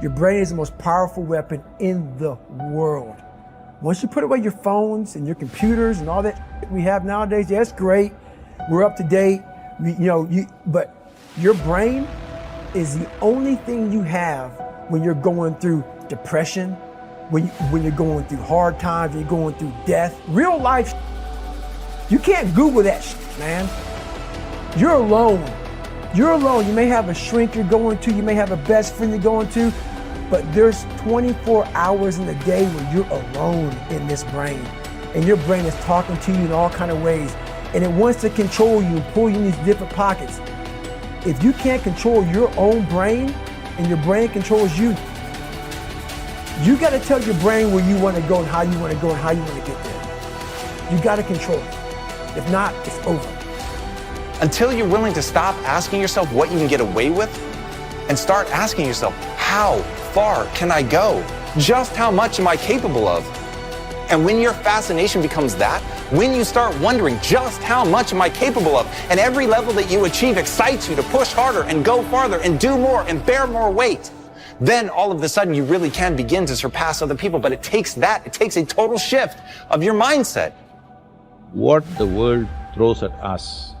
Your brain is the most powerful weapon in the world. Once you put away your phones and your computers and all that we have nowadays, yeah, it's great. We're up to date, but your brain is the only thing you have when you're going through depression, when you're going through hard times, when you're going through death. Real life, you can't Google that man. You're alone. You're alone. You may have a shrink you're going to, you may have a best friend you're going to, but there's 24 hours in the day where you're alone in this brain. And your brain is talking to you in all kinds of ways. And it wants to control you and pull you in these different pockets. If you can't control your own brain and your brain controls you, you got to tell your brain where you want to go and how you want to go and how you want to get there. You got to control it. If not, it's over. Until you're willing to stop asking yourself what you can get away with and start asking yourself, how far can I go? Just how much am I capable of? And when your fascination becomes that, when you start wondering just how much am I capable of, and every level that you achieve excites you to push harder and go farther and do more and bear more weight, then all of a sudden you really can begin to surpass other people. But it takes a total shift of your mindset. What the world throws at us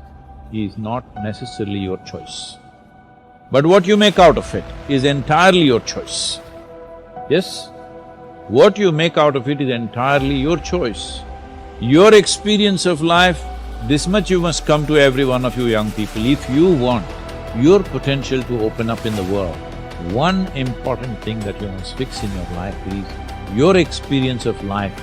is not necessarily your choice. But what you make out of it is entirely your choice. Yes? What you make out of it is entirely your choice. Your experience of life, this much you must come to every one of you young people. If you want your potential to open up in the world, one important thing that you must fix in your life is your experience of life,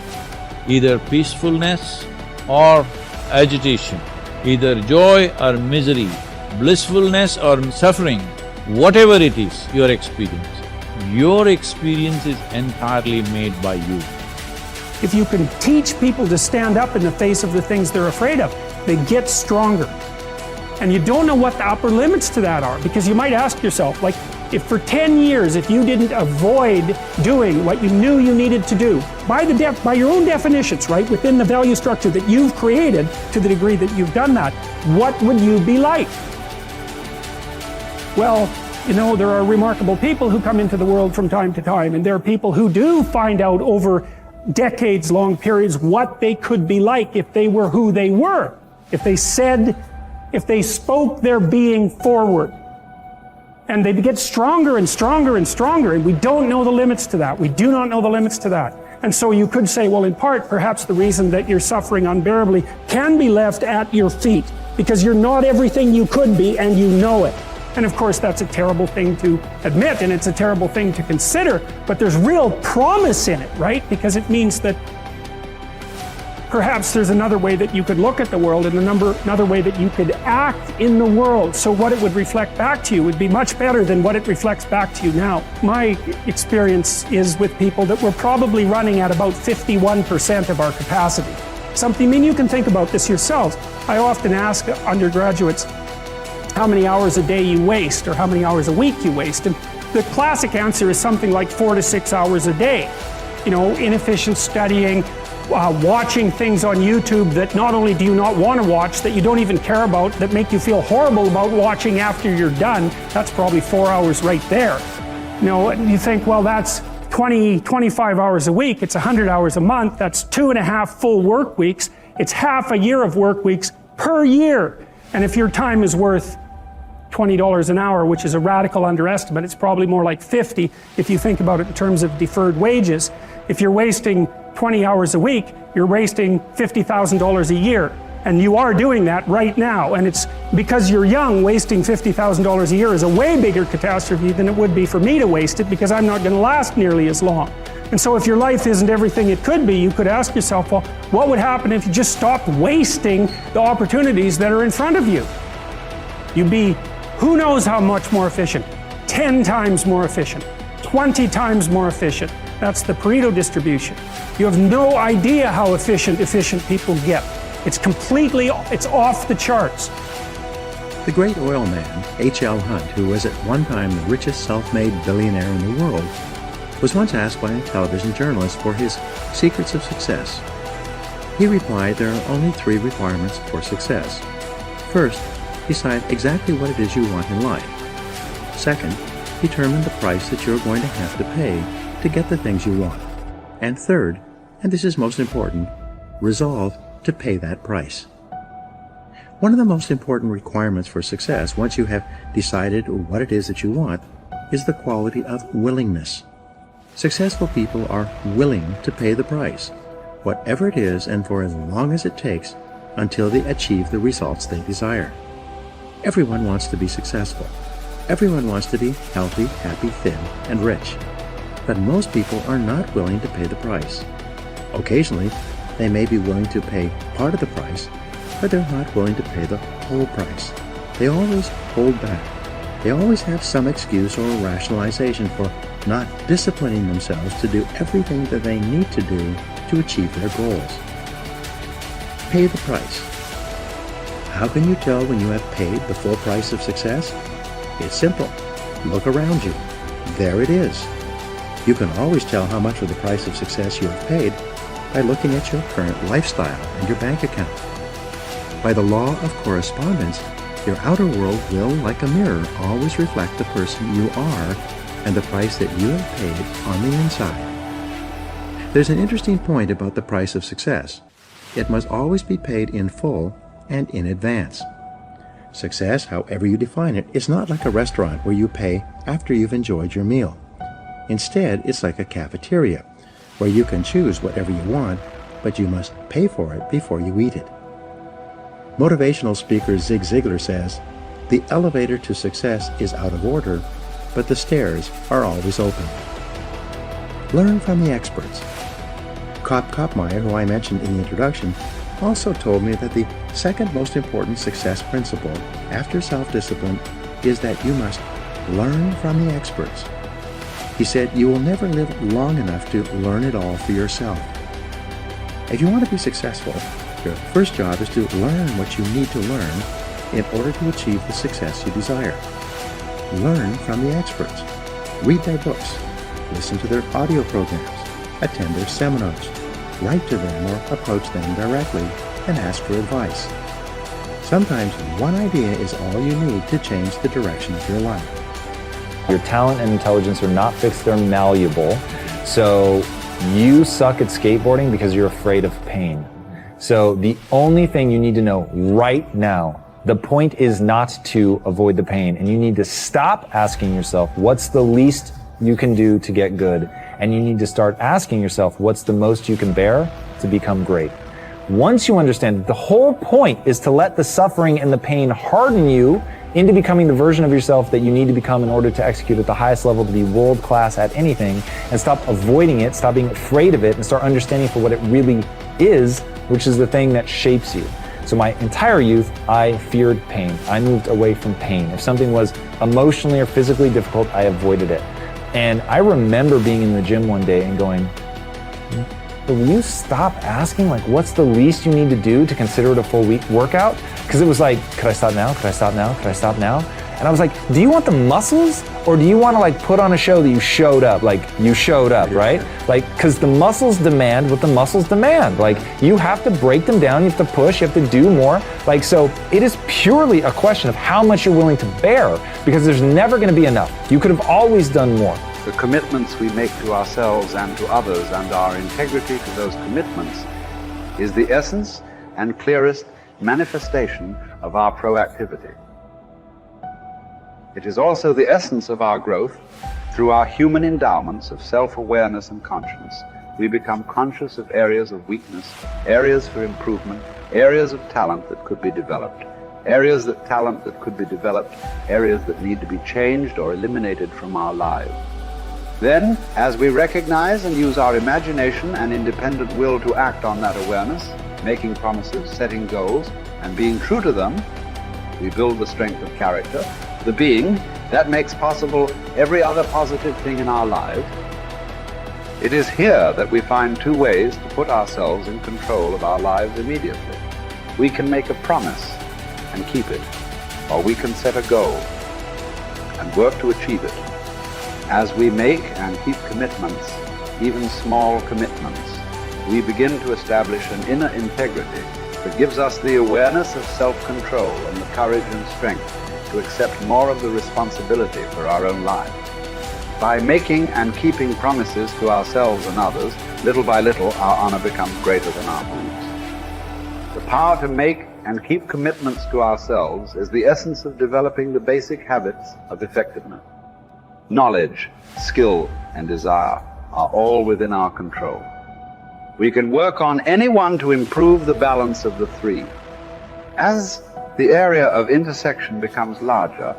either peacefulness or agitation, either joy or misery, blissfulness or suffering, whatever it is your experience is entirely made by you. If you can teach people to stand up in the face of the things they're afraid of, they get stronger. And you don't know what the upper limits to that are, because you might ask yourself, like, if for 10 years, if you didn't avoid doing what you knew you needed to do, by your own definitions, right, within the value structure that you've created, to the degree that you've done that, what would you be like? Well, there are remarkable people who come into the world from time to time, and there are people who do find out over decades-long periods what they could be like if they were who they were, if they spoke their being forward. And they get stronger and stronger and stronger, and we don't know the limits to that. We do not know the limits to that. And so you could say, well, in part, perhaps the reason that you're suffering unbearably can be left at your feet, because you're not everything you could be, and you know it. And of course, that's a terrible thing to admit, and it's a terrible thing to consider, but there's real promise in it, right? Because it means that perhaps there's another way that you could look at the world, and another way that you could act in the world, so what it would reflect back to you would be much better than what it reflects back to you now. My experience is with people that we're probably running at about 51% of our capacity. You can think about this yourselves. I often ask undergraduates how many hours a day you waste, or how many hours a week you waste, and the classic answer is something like 4 to 6 hours a day. Inefficient studying, watching things on YouTube that not only do you not want to watch, that you don't even care about, that make you feel horrible about watching after you're done. That's probably 4 hours right there. You think, well, that's 25 hours a week, it's 100 hours a month, that's 2.5 full work weeks, it's half a year of work weeks per year. And if your time is worth $20 an hour, which is a radical underestimate, it's probably more like 50 if you think about it in terms of deferred wages. If you're wasting 20 hours a week, you're wasting $50,000 a year. And you are doing that right now. And it's because you're young, wasting $50,000 a year is a way bigger catastrophe than it would be for me to waste it, because I'm not going to last nearly as long. And so if your life isn't everything it could be, you could ask yourself, well, what would happen if you just stopped wasting the opportunities that are in front of you? You'd be, who knows how much more efficient? 10 times more efficient, 20 times more efficient. That's the Pareto distribution. You have no idea how efficient people get. It's off the charts. The great oil man, H.L. Hunt, who was at one time the richest self-made billionaire in the world, was once asked by a television journalist for his secrets of success. He replied there are only 3 requirements for success. First, decide exactly what it is you want in life. Second, determine the price that you're going to have to pay to get the things you want. And third, and this is most important, resolve to pay that price. One of the most important requirements for success, once you have decided what it is that you want, is the quality of willingness. Successful people are willing to pay the price, whatever it is and for as long as it takes, until they achieve the results they desire. Everyone wants to be successful. Everyone wants to be healthy, happy, thin, and rich. But most people are not willing to pay the price. Occasionally, they may be willing to pay part of the price, but they're not willing to pay the whole price. They always hold back. They always have some excuse or rationalization for not disciplining themselves to do everything that they need to do to achieve their goals. Pay the price. How can you tell when you have paid the full price of success? It's simple. Look around you. There it is. You can always tell how much of the price of success you have paid by looking at your current lifestyle and your bank account. By the law of correspondence, your outer world will, like a mirror, always reflect the person you are and the price that you have paid on the inside. There's an interesting point about the price of success. It must always be paid in full and in advance. Success, however you define it, is not like a restaurant where you pay after you've enjoyed your meal. Instead, it's like a cafeteria, where you can choose whatever you want, but you must pay for it before you eat it. Motivational speaker Zig Ziglar says, "The elevator to success is out of order, but the stairs are always open." Learn from the experts. Kopp Koppmeyer, who I mentioned in the introduction, also told me that the second most important success principle after self-discipline is that you must learn from the experts. He said, "You will never live long enough to learn it all for yourself." If you want to be successful, your first job is to learn what you need to learn in order to achieve the success you desire. Learn from the experts. Read their books. Listen to their audio programs. Attend their seminars. Write to them or approach them directly and ask for advice. Sometimes one idea is all you need to change the direction of your life. Your talent and intelligence are not fixed, they're malleable. So you suck at skateboarding because you're afraid of pain. So the only thing you need to know right now, the point is not to avoid the pain, and you need to stop asking yourself, what's the least you can do to get good? And you need to start asking yourself, what's the most you can bear to become great? Once you understand that the whole point is to let the suffering and the pain harden you into becoming the version of yourself that you need to become in order to execute at the highest level, to be world class at anything, and stop avoiding it, stop being afraid of it, and start understanding for what it really is, which is the thing that shapes you. So my entire youth, I feared pain. I moved away from pain. If something was emotionally or physically difficult, I avoided it. And I remember being in the gym one day and going, will you stop asking, like, what's the least you need to do to consider it a full week workout? Because it was like, could I stop now? Could I stop now? Could I stop now? And I was like, do you want the muscles, or do you want to like put on a show that you showed up? Like, you showed up, right? Like, because the muscles demand what the muscles demand. Like, you have to break them down, you have to push, you have to do more. Like, so it is purely a question of how much you're willing to bear, because there's never going to be enough. You could have always done more. The commitments we make to ourselves and to others, and our integrity to those commitments, is the essence and clearest manifestation of our proactivity. It is also the essence of our growth. Through our human endowments of self-awareness and conscience, we become conscious of areas of weakness, areas for improvement, areas of talent that could be developed, areas that talent that could be developed, areas that need to be changed or eliminated from our lives. Then, as we recognize and use our imagination and independent will to act on that awareness, making promises, setting goals, and being true to them, we build the strength of character, the being that makes possible every other positive thing in our lives. It is here that we find two ways to put ourselves in control of our lives immediately. We can make a promise and keep it, or we can set a goal and work to achieve it. As we make and keep commitments, even small commitments, we begin to establish an inner integrity that gives us the awareness of self-control and the courage and strength to accept more of the responsibility for our own lives. By making and keeping promises to ourselves and others, little by little our honor becomes greater than our boots. The power to make and keep commitments to ourselves is the essence of developing the basic habits of effectiveness. Knowledge, skill, and desire are all within our control. We can work on any one to improve the balance of the three. As the area of intersection becomes larger,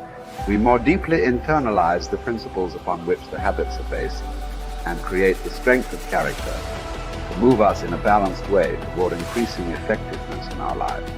we more deeply internalize the principles upon which the habits are based and create the strength of character to move us in a balanced way toward increasing effectiveness in our lives.